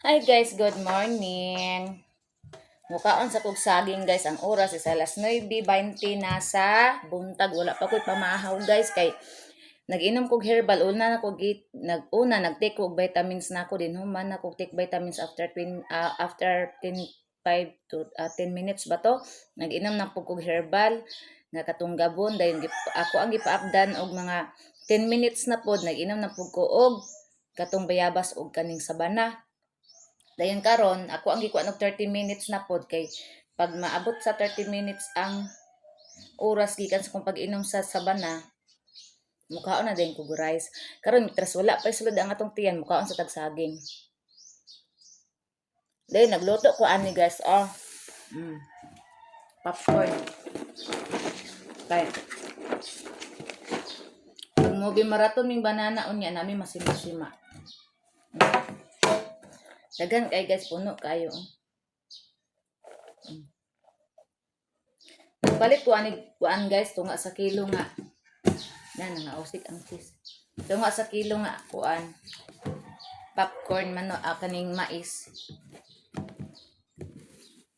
Hi guys, good morning. Mukaon sa kog saging guys, ang oras is alas 9:20 na sa buntag. Wala pa ko'y pamahaw guys kay nag-inom kog herbal. Nag-take kog vitamins na ako din human na kog take vitamins after 5 to 10 minutes ba to. Nag-inom na po kog herbal nga katong gabon dayon ako ang gipaabdan og mga 10 minutes na pod nag-inom na pug ko og katong bayabas og kaning sabana. Dayon karon ako ang gikuha og 30 minutes na pod kay pag maabot sa 30 minutes ang oras gikan sa kong pag-inom sa sabana, mukhaon na din kog rice. Karon mitras wala pa sulod ang atong tiyan, mukhaon sa tagsaging. Dayon nagluto ko ani guys, popcorn. Kay pag movie marathon ming banana unya nami masima-sima. Dagan kay guys, puno kayo. Nagpalit ko ani kuan guys, tunga sa kilo nga. Yan nga usik ang cheese. Tunga sa kilo nga kuan. Popcorn man kaning mais.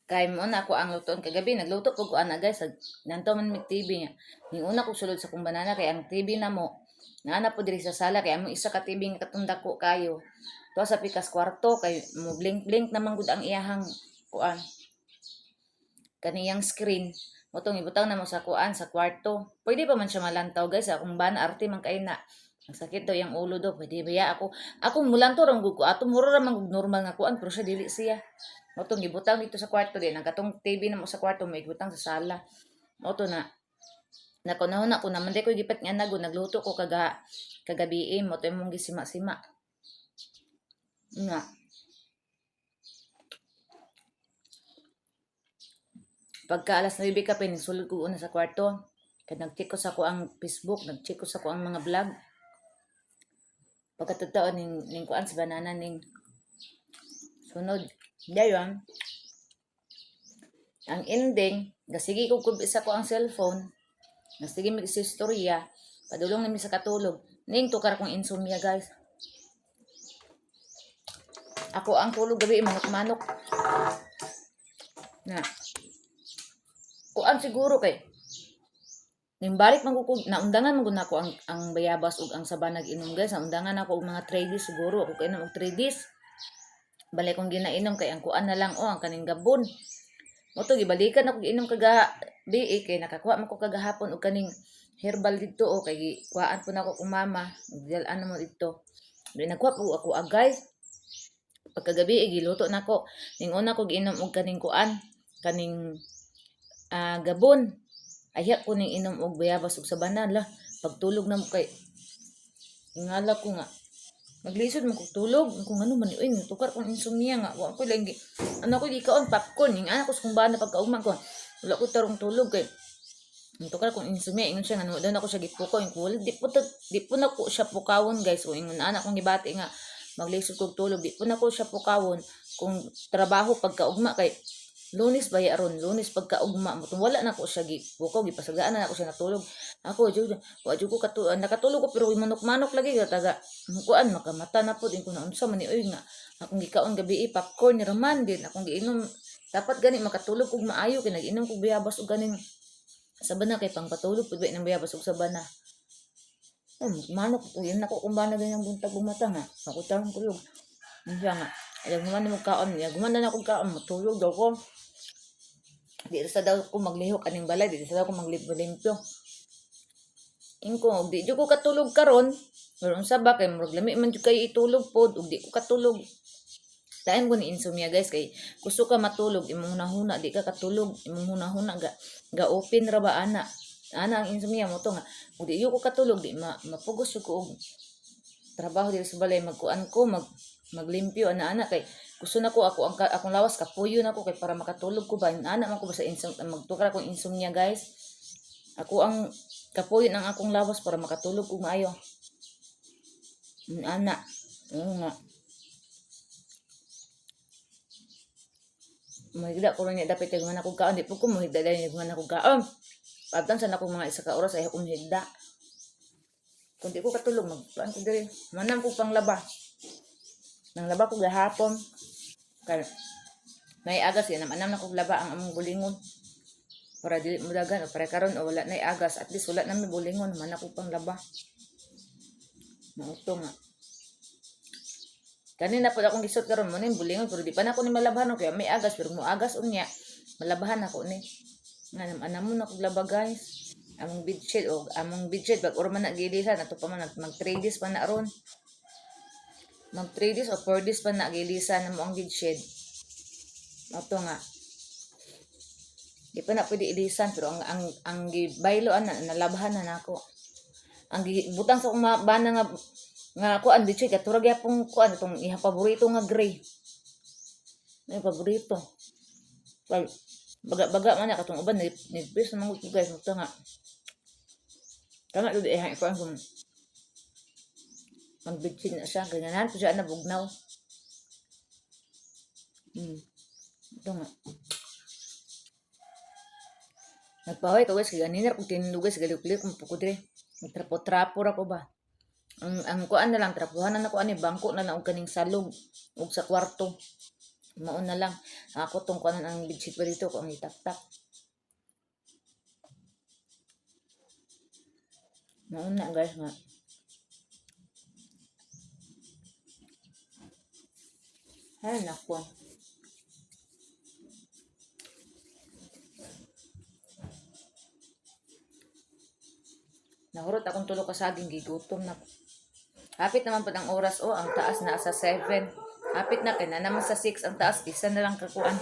Kay mo na ako ang lutoon kagabi, nagluto ko ana guys, nanto man mig TV nya. Ning una ko sulod sa kong banana kay ang TV na mo. Naana po diri sa sala kay among isa ka TV nga katunda ko kayo. To sa pikas kwarto kay mo blink naman gud ang iyahang kuan. Kaniyang screen. Motong ibutang na mo sa kuan sa kwarto. Pwede pa man siya malantaw guys, akong bana arte man kay na. Ang sakit daw yung ulo daw. Pwede ba ya ako mulanto rang gud ko. Ato mura ra man normal nga kuan pero siya dili siya. Motong ibutang dito sa kwarto din. Ang katong TV na mo sa kwarto may ibutang sa sala. Moto na nakunahon ako naman di ko gipat nga nagluto ko kagabi moto imong gisima-sima. Nga. Pagka alas 9 ka sulod ko una sa kwarto. Kaya nag-check ko sa ko ang Facebook, nag-check ko sa ko ang mga vlog. Pagkatotoo ning kuan sa banana ning sunod. Dayon, ang ending, gasigi ko isa ko ang cellphone, gasigi mig istorya, padulong nami sa katulog. Ning tukar kong insomnia guys. Ako ang tulog gabi manok-manok. Na. Kuan siguro kay ning balik man ko naundangan man gud nako ang bayabas ug ang sabanag inom guys. Naundangan ako og mga 3 days siguro. Ako kainom og 3 days. Balik kong ginainom kay ang kuan na lang ang kaning gabon. Moto gibalikan ako giinom kagabi kay nakakuha man ko kagahapon og kaning herbal dito kay kuhaan po nako kung mama. Diyan mo dito. Di nagkuha po ako guys. Pagkagabi giluto nako. Ning una ko giinom og kaning kuan, kaning gabon. Ayha ko ning inom og bayabas ug sabanan la. Pagtulog na mo kay ingala ko nga maglisod man kog tulog kung ano man tukar kong insomnia nga wa ko lang ano ko di kaon popcorn ning ana ko sa kumbana pagkaugma ko wala ko tarong tulog kay tukar kong insomnia ingon siya nga daw ako siya gipuko yung kulid di po na ko siya pukawon guys o ingon ana kong gibati nga maglisod kog tulog di po na ko siya pukawon kung trabaho pagkaugma kay Lunes ba yaron, Lunes pagkaugma mo wala na ko siya gipukaw gipasagaan na ako siya natulog. Ako jud wa jud ko nakatulog ko pero manok-manok lagi taga kuan makamata na pud ko na unsa man ni nga akong gikaon gabi popcorn ni raman din akong giinom dapat gani makatulog kog maayo kay nag-inom kog bayabas og ganing sabana kay pangpatulog pud ba nang bayabas og sabana. Manok ko yun ako kumbana ganyang buntag bumata nga ako tarong kulog. Unsa nga ay guman mo kaon ya guman na ako kaon matulog daw ko. Di sa daw ko maglihok aning balay, di sa daw ko maglimpyo. Ingko, di ko katulog karon. Meron sa ba kay murag lami man jud kay itulog pod ug di ko katulog. Taim ko ni insomnia guys kay gusto ka matulog imong hunahuna di ka katulog imong hunahuna ga open ra ba ana. Ana ang insomnia mo to nga. Ug di ko katulog di mapugos ko og trabaho diri sa balay magkuan ko maglimpyo ana kay gusto na ko akong lawas kapuyo na ko kay para makatulog ko ba ana man ko ba sa magtukar akong insomnia guys ako ang kapuyo ng akong lawas para makatulog ko maayo ana nga mahigda ko rin dapat yung mga kaon di po ko mahigda dahil yung mga kaon pagtan sa akong mga isa ka oras ay akong higda Kung di ko katulog, magpaan ko diri. Manam ko pang laba. Nang laba ko gahapon. Kaya, may agas yan. Manam na ko laba ang among bulingon. Para dili mo dagan. O para karon o wala na agas. At least wala na may bulingon. Man ako pang laba. Mauto nga. Kanina po akong gisot karon mo ni bulingon. Pero di pa na ako ni malabahan. Kaya may agas. Pero mo agas unya. Malabahan ako ni. Nga anam mo na ko laba guys. Among bedsheet o among bedsheet bag or man nagilisan ato pa man mag 3 days pa na ron. Mag 3 days o 4 days pa nagilisan na mo ang bedsheet. Ato nga. Di pa na pwede ilisan pero ang gibayloan na nalabahan na nako. Ang butang sa akong bana nga kuan bedsheet katurag yapong kuan itong iha paborito nga gray. Ay paborito. Well, baga-baga man na katong uban ni best man ko guys mo nga. Tama ito dihay ko ang mag-bedsheet na siya. Ganyanan ko siya nabugnaw. Ito nga. Nagpaway ka guys. Kaya ganina kung tinulugay sa galiklik kung pukudre. Trapo-trapo ra ko ba. Ang kuan na lang. Trapuhanan na ko ani. Bangko na lang og kaning salog. Og sa kwarto. Maon na lang. Ako tong kuanan ang bedsheet pa dito. Kung ang itak-tak. Maon na guys nga. Ay nako. Nahurot akong tulo ka saging gigutom na. Hapit naman pa ang oras o ang taas na sa 7. Hapit na kay na naman sa 6 ang taas isa na lang kakuan.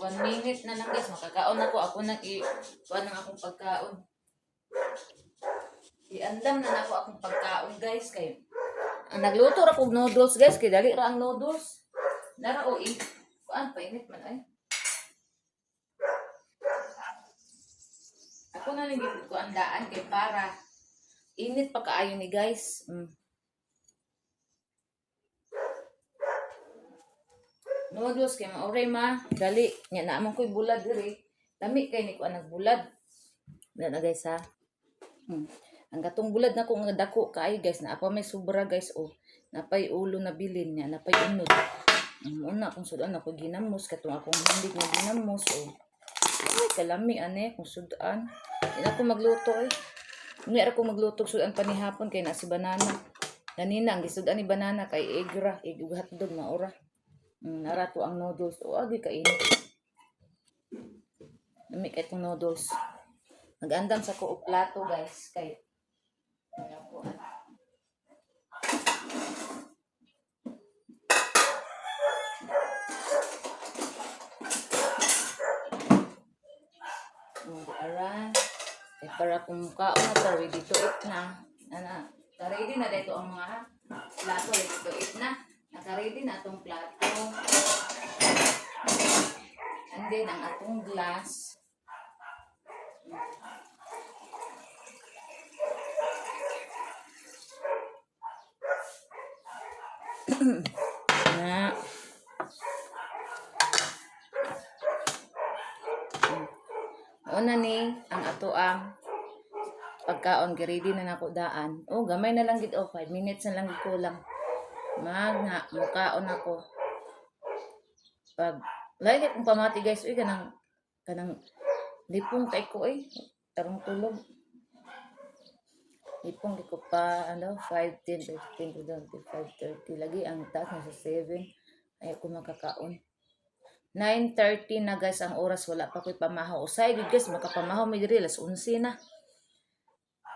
1 minute na lang guys, makakaon ako. Ako nang kuan ang akong pagkaon. Iandam na ako akong pagkaon guys kay ang nagluto ra kog noodles guys kay dali ra ang noodles. Nara o kuan painit man ay. Ako na lang gid ko ang daan kay para init pa kaayo ni guys. Noodles kay maoray ma dali nya na amon koy bulad diri. Lami kay ni ko nagbulad. Na guys ha. Ang gatong bulad na ko nga dako kaayo guys na apa may sobra guys o napay ulo na bilin niya napay unod. Una kung sudan ako ginamos katong akong hindi nga ginamos o ay kalami ane kung sudan. Ina ako magluto eh. Hindi ako magluto sudan panihapon kay na si banana. Ganina ang gisudan ni banana kay egra, hotdog na ora. Narato ang noodles. O agi kainit. Nami kay itong noodles. Nag-andam sa ko og plato guys kay para kung kaon na to, ready to eat na. Naka-ready na dito ang mga plato, ready to eat na. Naka-ready na itong plato. And then, ang atong glass. Na. Una ni, ang ato ang pagkaon, ready na nako daan. Oh, gamay na lang gid 5 minutes na lang gid kulang. Mukaon ako. Pag lagi kong pamati guys, kanang lipong kay ko tarong tulog. Lipong di ko pa 5, 10, 15, 20, 5, 30 lagi ang taas na sa 7. Ay ako makakaon. 9:30 na guys ang oras wala pa ko'y pamahaw. Usay gid guys makapamahaw mi diri alas 11 na.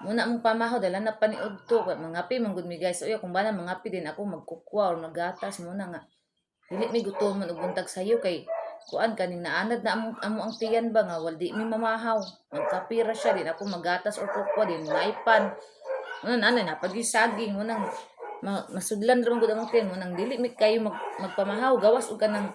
Muna mong pamahaw dala na paniud to mangapi manggud mi guys. Kung bana mangapi din ako magkukwa or magatas muna nga. Dili mi gutomon og buntag sayo kay kuan kaning naanad na amo ang tiyan ba nga waldi mi mamahaw. Magkapira siya din ako magatas or kukwa din maipan. Muna na pagisaging muna masudlan ra man gud ang tiyan muna dili mi kayo magpamahaw gawas og kanang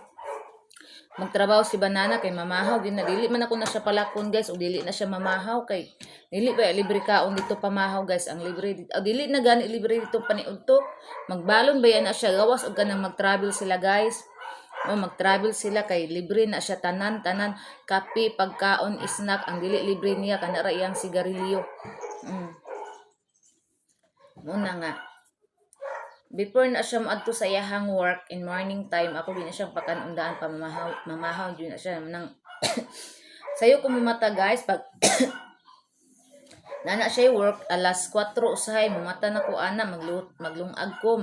magtrabaho si banana kay mamahaw gid na dili man ako na siya palakon guys o dili na siya mamahaw kay dili ba libre kaon dito pamahaw guys ang libre dito dili na gani libre dito paniudto magbalon ba yan na siya gawas og kanang mag-travel sila guys O mag-travel sila kay libre na siya tanan kape, pagkaon, snack ang dili libre niya kanara iyang sigarilyo. Muna nga before na siya moadto sa iyahang work in morning time, ako gina siyang pakanundaan mamahaw yun na siya nang sayo ko mumata guys pag nana siya work alas 4 usahay mumata na ko ana maglungag ko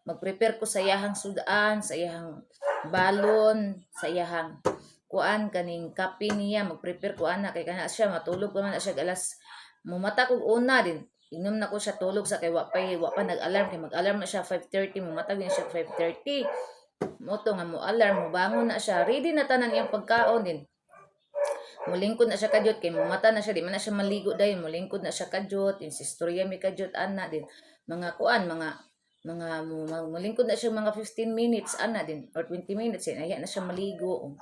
mag-prepare ko sa iyahang sudan, sa iyahang balon, sa iyahang kuan kaning kape niya mag-prepare ko ana kay kana siya matulog ko man na siya alas mumata ko una din inom na ko siya tulog sa kay wa pa nag-alarm kay mag-alarm na siya 5:30 mumata din siya 5:30 moto nga mo alarm mo bangon na siya ready na tanan iyang pagkaon din mulingkod na siya kadyot kay mumata na siya di man na siya maligo dayon mulingkod na siya kadyot insistorya mi kadyot ana din mga kuan mga mulingkod na siya mga 15 minutes ana din or 20 minutes yan aya na siya maligo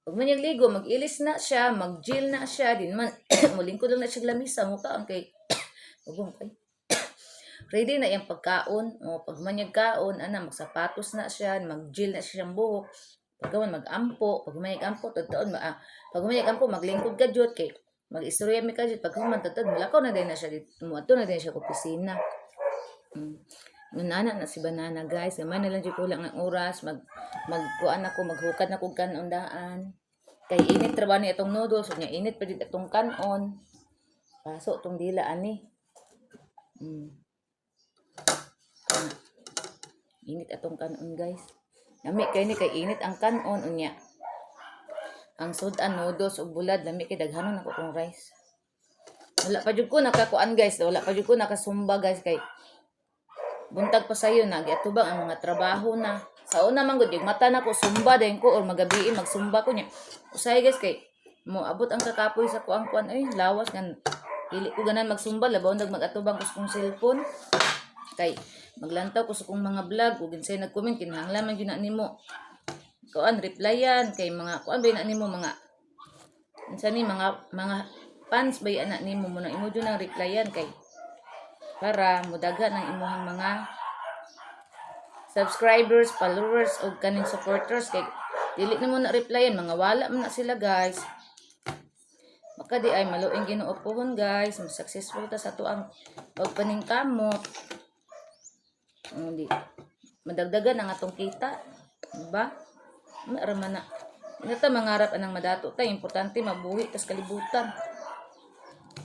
pag man ligo mag-ilis na siya mag-gel na siya din man mulingkod lang na siya lamisa mukha ang kay kay ready na yung pagkaon o pag manyag kaon ana magsapatos na siya mag-gel na siya ang buhok pagkaon mag-ampo pag manyag ampo totoo pag manyag ampo maglingkod kadyot kay mag-istorya mi kadyot pag human totoo mulakaw na din na siya dito muadto na din siya sa opisina. Nana na si banana guys gamay na lang jud kulang ng oras magkuan ako maghukad na kog kanundaan kay init trabaho ni itong noodles nya init pa jud itong kanon paso tong dila ani. Init atong kanon guys. Lami kay ni kay init ang kanon unya. Ang sudan noodles ug bulad lami kay daghanon ako kong rice. Wala pa jud ko nakakuan guys, wala pa jud ko nakasumba guys kay buntag pa sayo na giatubang ang mga trabaho na. Sa una man gud yung mata na ko sumba dayon ko or magabi magsumba ko nya. Usay guys kay mo abot ang kakapoy sa kuan ay lawas kan dili ko ganan magsumba labaw nag magatubang ko sa kong cellphone kay maglantaw ko sa kong mga vlog ug ginsay nag-comment kinahanglan man gyud na nimo kuan replyan kay mga kuan ba na nimo mga unsa ni mga fans ba ana nimo mo na imo jud nang replyan kay para mudaga ng imuhang mga subscribers, followers o kaning supporters kay dili nimo na replyan mga wala man na sila guys. Maka di ay maluing Ginoo pohon guys, mas successful ta sa tuang pagpaningkamot. Di madagdagan ang atong kita, diba? Maraman na. Ito mangarap anang madato ta, importante mabuhi tas kalibutan.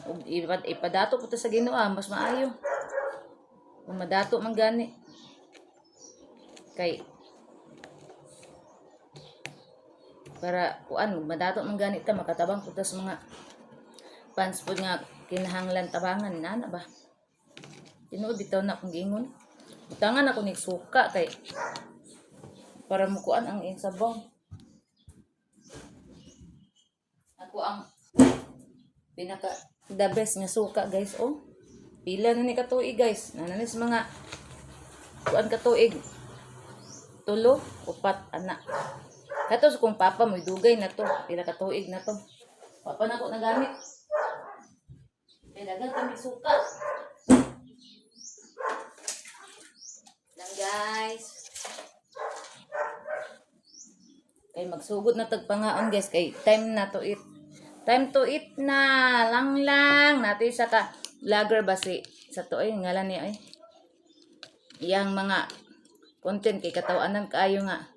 Ug ipadato po ta sa Ginoo mas maayo. Kung madato man gani. Kay para kuan madato man gani ta makatabang po ta sa mga fans po nga kinahanglan tabangan na ba. Tinuod bitaw na akong gingon. Butangan ako ni suka kay para mo kuan ang insabaw. Ako ang pinaka the best nga suka guys oh. Pila na ni katuig guys. Nananis mga kuan katuig. 3 4 anak. Kato kung papa mo dugay na to. Pila katuig na to. Papa na ko nagamit. Kaya dagan kami suka. Lang guys. Kay magsugod na tagpangaon guys. Kay time na to eat. Time to eat na. Lang. Nato isa ka vlogger ba si sa to ay ngalan niya ay. Iyang mga content kay katawanan kaayo nga.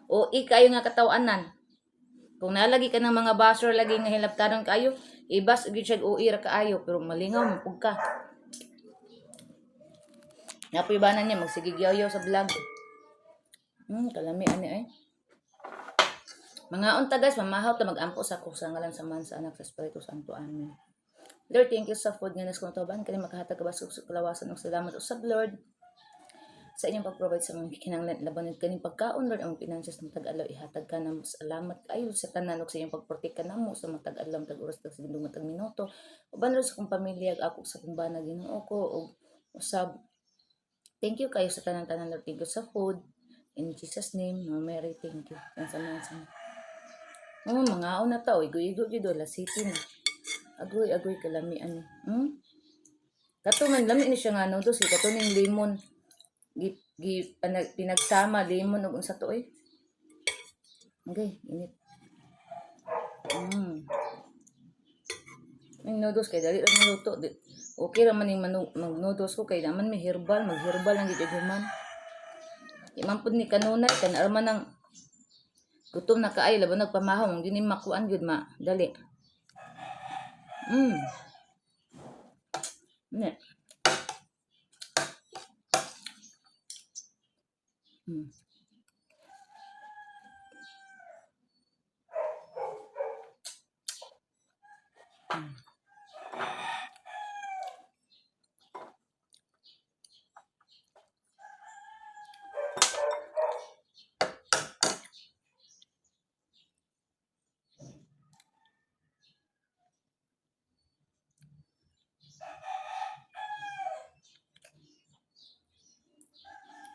O kayo nga katawanan. Kung nalagi ka ng mga basher lagi nga hilabtanon kaayo, ibas gyud siya o ira kaayo pero malingaw mo pug ka. Napibanan niya magsigigyaw sa vlog. Kalami ani ay. Mga unta guys, mamahaw ta magampo sa kusa ngalan sa man sa anak sa Espiritu Santo. Amen. Lord, thank you sa food nga nas kong tawban kani makahatag kabasog sa kalawasan ug salamat usab Lord sa inyong pag-provide sa mga kinahanglan laban kaning pagkaon Lord ang finances ng tag-adlaw ihatag ka namo salamat kayo sa tanan ug sa inyong pagprotek namo sa mga tag-adlaw tag-oras tag segundo matag minuto uban Lord sa kong pamilya ako sa kong banag Ginoo ko ug usab thank you kayo sa tanan-tanan Lord thank you sa food in Jesus name Mary thank you sa mga una ta oy guigo gid la city na agoy kalamian kato man lami ni siya nga noodles kato ning lemon pinagsama lemon ug unsa to Okay, init. Yung noodles kay dali ra maluto. Okay ra man yung mag-noodles ko kay naman may herbal, mag-herbal lang gid human. Iman pud ni kanunay kan arman nang gutom na kaay laban nagpamahaw ang gini makuan gyud ma dali. Ne. Mm.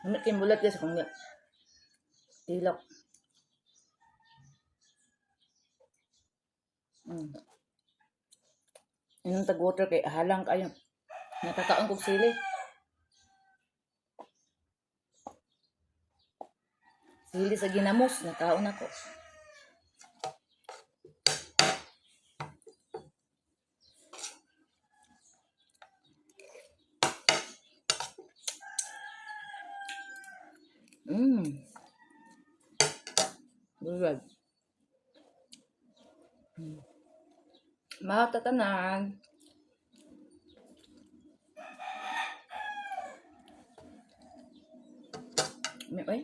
Ano kimbulat guys kung tilok. Yung tag-water kay halang kayo. Nakakaon kog sili. Sili sa ginamos, nakaon ako. Good. Mga tatanan. May oy.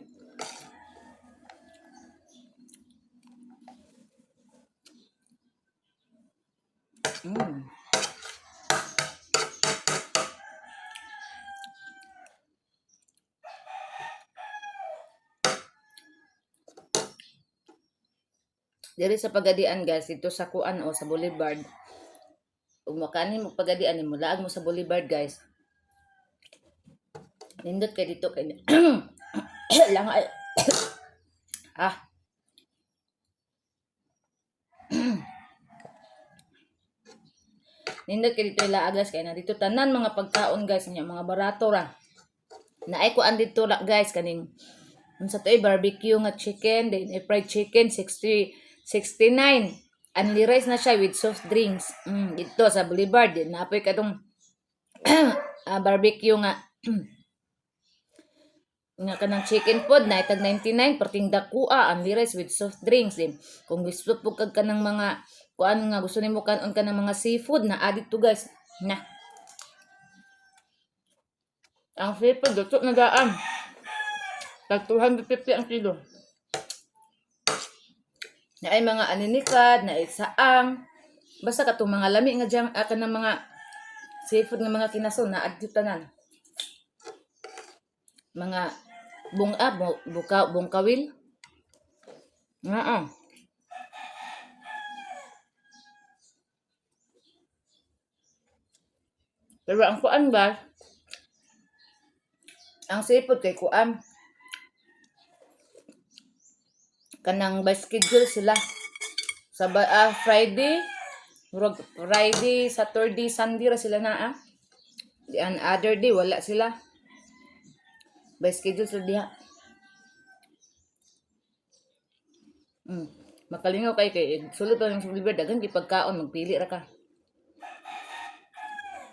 Diri sa Pagadian guys, dito sa Kuan o sa Boulevard. Ug makaani mo Pagadian mo laag mo sa Boulevard guys. Nindot kay dito kay lang ay Nindot kay dito ilaagas kay na dito tanan mga pagkaon guys nya mga barato ra. Naay kuan dito la guys kaning unsa to barbecue nga chicken, then fried chicken 69. Only rice na siya with soft drinks. Dito sa Boulevard din napoy kadong barbecue nga nga kanang chicken pod na itag 99 perting dakua only rice with soft drinks din. Kung gusto po kag kanang mga kuan nga gusto nimo kanon ka ng mga seafood na add to guys na. Ang seafood dito na daan. Tag 250 ang kilo. Na ay mga aninikad, na ay saang. Basta katong mga lami nga diyang ng mga seafood nga mga kinason na adto tanan. Mga bungkawil. Pero ang kuan ba? Ang seafood kay kuan. Kanang by schedule sila. Sa Friday, Saturday, Sunday ra sila na The other day wala sila. By schedule sila diha. Makalingaw kay sulod pa ng Boulevard dagan kay pagkaon magpili ra ka.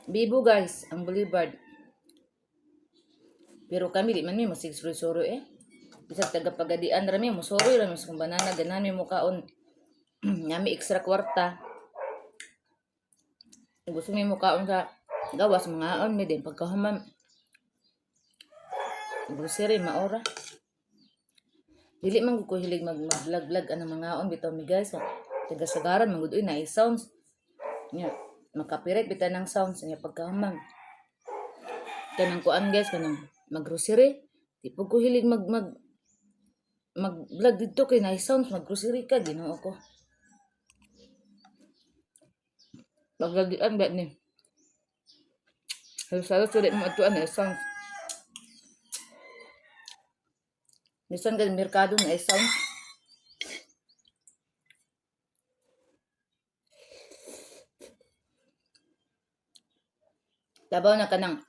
Bibo guys, ang Boulevard. Pero kami di man mi masigsuro Bisag taga Pagadian rami mo soroy rami sa banana ganan mi mo kaon. Nami extra kwarta. Gusto mi mo kaon sa gawas mga on mi din pagkahuman. Grocery maora. Dili man ko hilig mag-vlog anang mga on bitaw mi guys. Taga Sagaran man gud na sounds. Nya makapiret bitan ng sounds nya pagkahuman. Kanang kuan guys kanang mag-grocery. Di po ko hilig mag-vlog dito kay na-sounds, mag-grocery ka, ginoo ko. Paglagian ba ni? Halos ulit mo ito na-sounds. Nisan ka merkado na-sounds. Tabaw na ka ng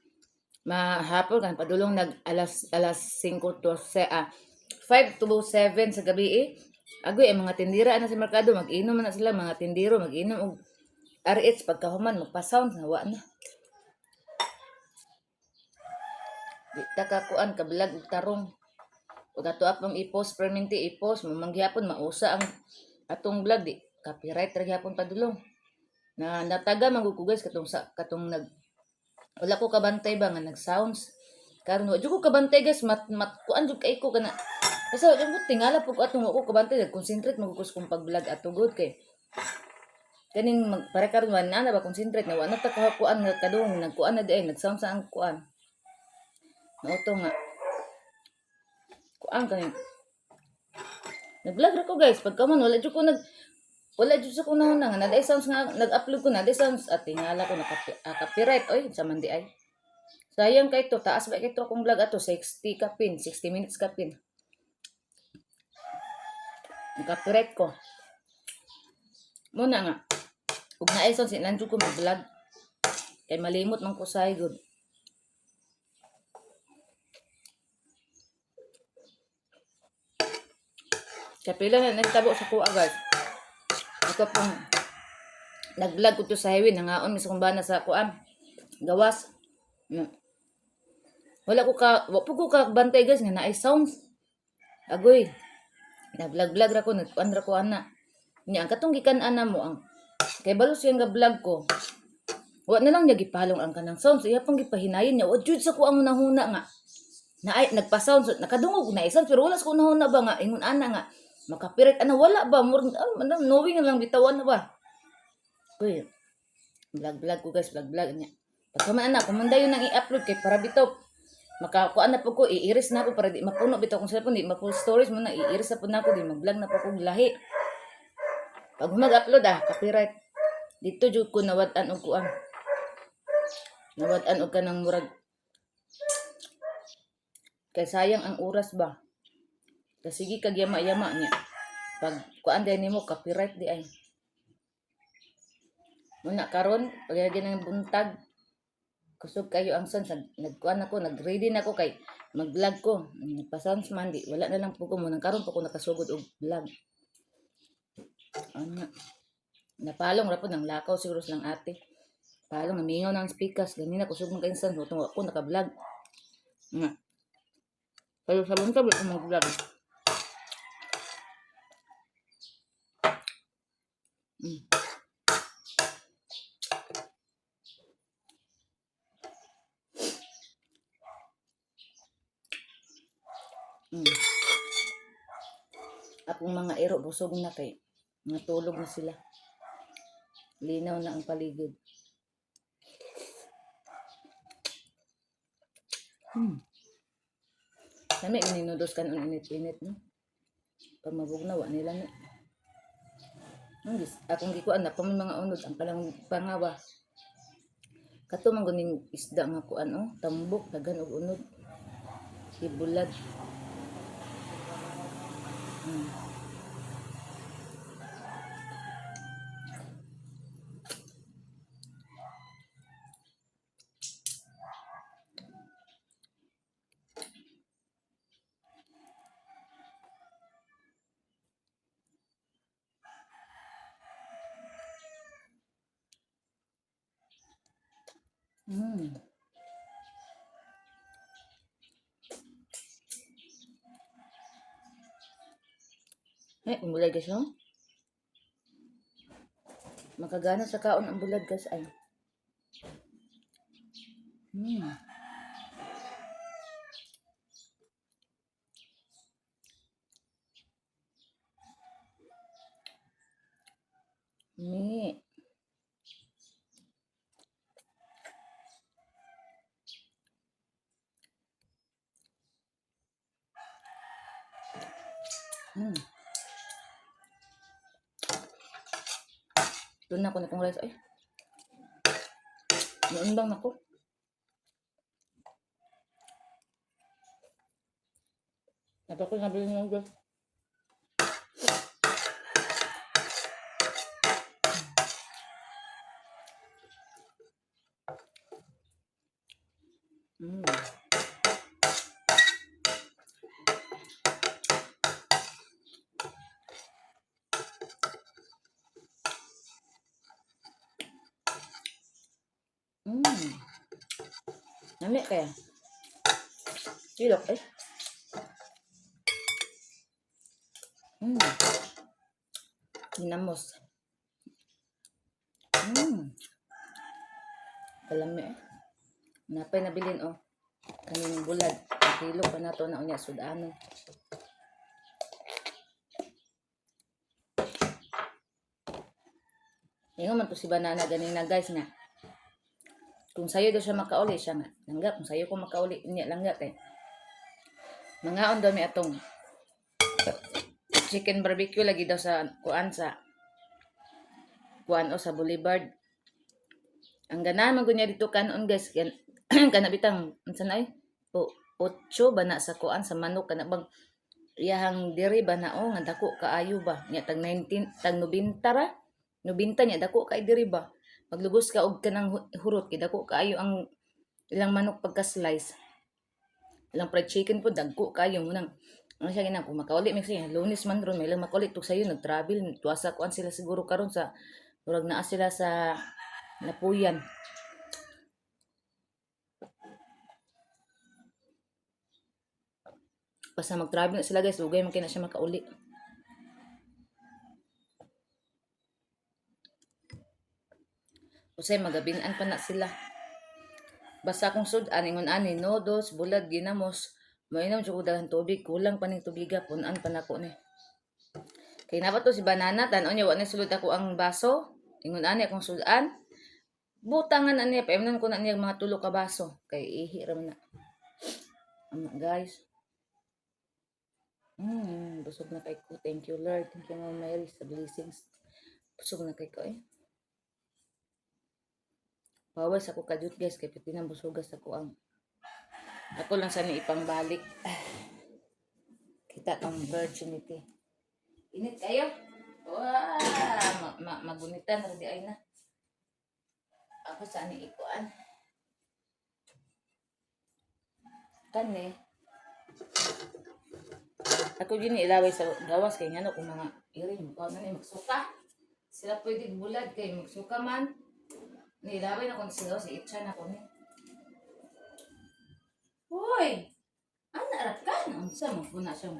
mahapon kan padulong nag alas 5 to 5 to 7 sa gabi Agoy, ang mga tindira na sa merkado, mag-inom na sila, mga tindiro, mag-inom og RH pagkahuman, magpa-sound, nawa na. Di ta kakuan, kabilag og tarong. Ug ato apong i-post permanente, i-post, mamanggihapon, mausa ang atong vlog, di. Copyright ra gyapon padulong. Na nataga mangukugas katong nag wala ko kabantay ba nga nag-sounds. Karon wa jud ko kabantay guys, mat kuan jud kay ko kana. Kasi wala ko tingala pug atong wa ko kabantay, concentrate magugos kong pag-vlog ato good kay kaning para karon man na ba concentrate na wa na ta kakuan nga kadung nagkuan na di ay nag-sound sa ang kuan. Nauto nga kuan kaning nag-vlog ra ko guys pagka man wala jud sa ko na nga naday sounds nga nag-upload ko na naday sounds at tingala ko na copyright oy sa man di ay. Sayang kay to taas ba kay to akong vlog ato 60 ka pin, 60 minutes ka pin. Copyright ko. Muna nga. Ug naay sounds inanjo ko mag-vlog. Kay malimot man ko say good. Kapila na nagtabo sa kuha guys. Ito pong nag-vlog ko to sa highway. Nangaon mi sa kumbana sa kuan. Gawas. Wala po ko ka bantay guys nga naay sounds. Agoy. Nag-vlog ra ko. Nagkuan ra ko ana. Nya ang katong gikan-ana mo ang kay balos yung ga-vlog ko. Wa na lang niya gipalong ang kanang sounds. Iya pang gipahinayon niya. Wa jud sa ko ang nahuna nga. Naay nagpa-sounds. Nakadungog na sounds pero wala sa ko nahuna ba nga ingon ana nga. Makapirit ana wala ba knowing lang bitawan na ba. Uy. Vlog ko guys, vlog niya. Pagkaman ana kumandayon nang i-upload kay para bitaw makakuan na po ko iiris na ako para di mapuno bitaw kung cellphone di ma-full storage mo na iiris na po na ako di mag-vlog na po ko lahi. Pag mag-upload copyright. Dito jud ko nawad-an og kuan. Nawad-an og kanang murag kay sayang ang oras ba. Sige kag yama-yama niya. Pag kuan din nimo copyright di ay. Muna karon pagyagyan ng buntag. Kusog kayo ang sounds nagkuan ako, nag-ready na ako kay mag-vlog ko. Pa-sounds man di wala na lang po ko mo nang karon pa ko nakasugod og vlog. Ano napalong ra po ng lakaw siguro lang ate. Palong namingaw ng speakers ganina kusog man kay sounds utong ako naka-vlog. Nga. Kayo sa buntag ko mag-vlog. Akong mga ero busog na kay natulog na sila. Linaw na ang paligid. Kami ininudos kan ang init-init no. Pag mabugnawa nila ni. Akong gikuan na pa mga unod ang kalang pangawa. Kato man guning isda nga kuan tambok dagan og unod. Ibulad. Bulad guys no? Makagana sa kaon ang bulad guys ay. Ni. Doon na ako na kong rice. Ay. Naundang ako. Napa ko nabili nyo guys. Nami kaya. Silok eh. Ginamos. Kalami eh. Napay nabilin oh. Kaning bulad. Kilo pa na to na unya sudanon. Ingon man to si Banana ganing na guys nga. Kung sayo daw siya makauli siya nga. Langga, kung sayo ko makauli niya langga kay. Mangaon daw mi atong chicken barbecue lagi daw sa kuan o sa Boulevard. Ang ganahan man gunya dito kanon guys. Kana bitang unsa na ay? Otso ba na sa kuan sa manok kana bang iyahang diri ba na nga dako kaayo ba? Nya tag 19 tag 90 ra. 90 nya dako kay diri ba? Maglugos ka og kanang hurot kay dako kaayo ang ilang manok pagka slice. Ilang fried chicken po dagko kayo mo nang ano siya ginang kung makauli mi siya Lunes man ron may lang makauli to sayo nag-travel tuwasa kuan sila siguro karon sa murag naa sila sa Lapuyan. Basta mag-travel na sila guys, ugay man kay na siya makauli. Usay magabinan pa na sila. Basta kung sudan ingon ani noodles, bulad, ginamos, mainom jud daghang tubig, kulang pa ning tubiga punan pa nako ni. Kay napat to si Banana tan-on niya wa na sulod ako ang baso. Ingon ani akong sudan. Butangan ani pa imnon ko na niya mga 3 ka baso kay ihi ra man na. Guys. Busog na kay ko. Thank you Lord. Thank you Mama Mary sa blessings. Busog na kay ko eh. Bawas ako kadut guys kay piti nang busugas ako ang ako lang sana ipangbalik. Kita ang virginity. Init kayo? Wow! Magunitan na di ay na. Ako saan ikuan? Kani. Ako din ilaway sa gawas kay ngano kung mga iring mukha na ni magsuka. Sila pwede bulad kay magsuka man. Nilaway na kung sigaw si Itcha na ko ni. Hoy! Anak ka na. Unsa mo po na siya.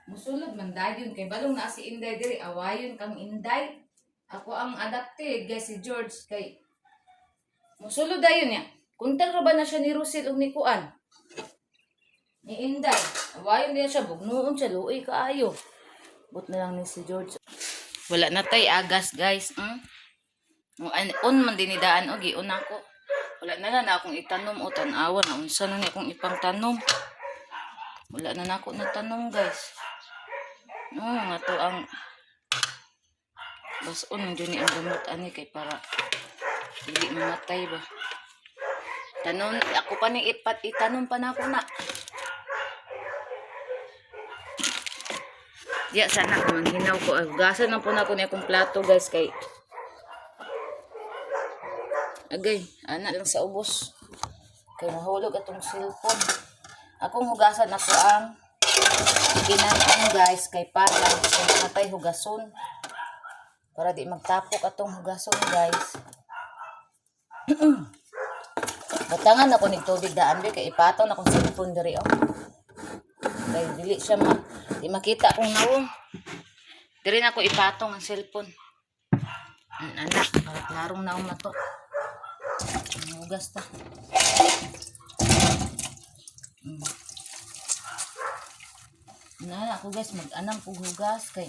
Musulod man dayon kay balong na si Inday diri. Awayon kang Inday. Ako ang adopted guys si George kay. Musulod dayon niya. Kuntal ra ba na siya ni Russell ug ni Kuan? Ni Inday. Awayon niya siya. Bugnoon siya. Luoy kaayo. But na lang ni si George. Wala na tay agas guys. Un man dinidaan og giun ako. Wala na lang akong itanom o tan-awa na unsa na ni akong ipang tanom. Wala na nako na tanom guys. Nga to ang bason jud ni ang gamot ani kay para dili mamatay ba. Tanom ako pa ni itanom pa nako na. Diya sana ko manghinaw ko. Gasan na po na ako ni akong plato guys kay agay, anak lang sa ubos. Kaya nahulog atong cellphone. Akong hugasan ako ang ginanong guys kay para matay hugason. Para di magtapok atong hugason guys. Batangan ako ning tubig daan bi kay ipaton akong cellphone diri oh. Kay dili siya di makita kung nawong. Diri na ako ipatong ang cellphone. Anak, larong naong na to. Hugas ta. Na ako guys mag-anang pug hugas kay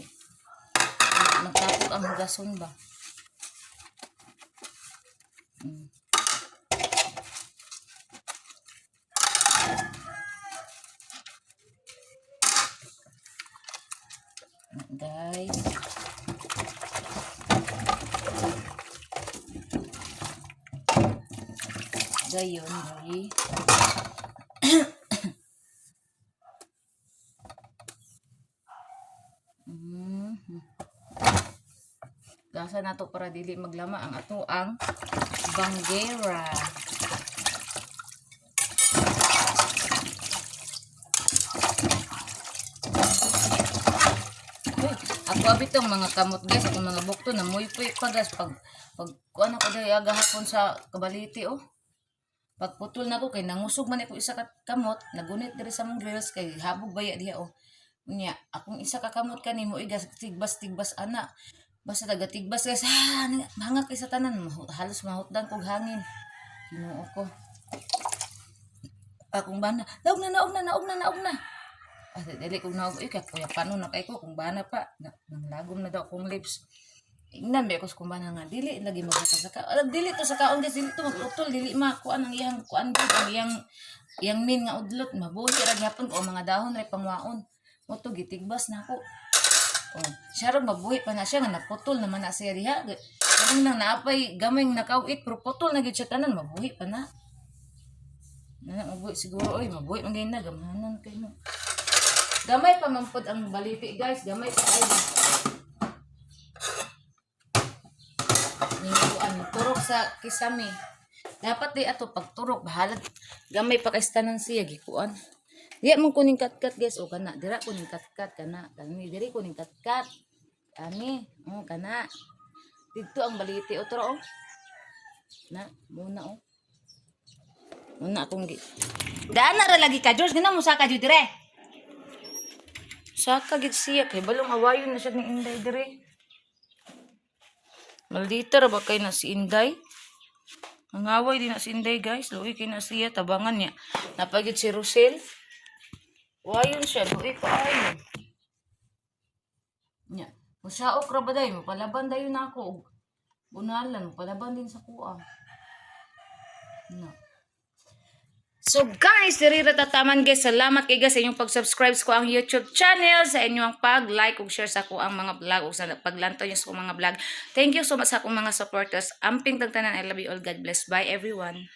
magtapok ang hugason ba. Guys. Gayon, Mary. Gasa na to para dili maglama ang ato ang banggera. Ako abitong mga kamot guys, ako mga bukto na muy puy pa guys pag kuan ako dai agahapon sa Kabaliti oh. Pagputol na ko kay nangusog man ako isa ka kamot, nagunit diri sa mong grills kay habog baya diha oh. Unya, akong isa ka kamot kanimo igas tigbas-tigbas ana. Basta taga tigbas guys, hangak kay sa tanan, halos mahutdan kog hangin. Ginoo ko. Akong bana, naog na. Dili kong naog, kaya kuya paano na kay ko kung bana pa. Nanglagom na daw akong lips. Ingnan ba ko kung bana nga dili lagi magsaka. Dili to sa kaon guys, dili to magputol, dili makuan ang iyang kuan gud ang iyang min nga udlot mabuhi ra gyapon ko mga dahon ray pangwaon. Mo to gitigbas na ako. Oh, siya ron mabuhi pa na siya nga naputol naman na siya diha. Kanang nang naapay gamay nakawit pero putol na gyud siya tanan mabuhi pa na. Mabuhi siguro oy, mabuhi man gyud na gamahanan kay no. Gamay pa man pod ang baliti guys, gamay pa ay. Ang turok sa kisame. Dapat di ato pagturok bahalag gamay pa kay tanan siya gikuan. Diya mong kuning katkat guys o kana dira kuning katkat kana kani diri kuning katkat. Ani, kana. Dito ang baliti o tro oh. Na, muna oh. Muna akong daan na ra lagi ka George gina mo sa ka dire. Saka gid siya kay balong awayon na siya ni Inday dire. Maldita ra ba kay na si Inday? Ang away din na si Inday guys. Luwi kay na siya tabangan niya. Napagid si Rosel. Wayon siya. Luwi pa ay. Nya. Musaok ra ba day? Mapalaban dayon na ako. Bunalan. Mapalaban din sa kuha. No. So guys, diri ra tataman guys. Salamat kay guys sa inyong pag-subscribe ko ang YouTube channel, sa inyong pag-like ug share sa ako ang mga vlog ug sa paglantaw niyo sa akong mga vlog. Thank you so much sa akong mga supporters. Amping tagtanan, I love you all. God bless. Bye everyone.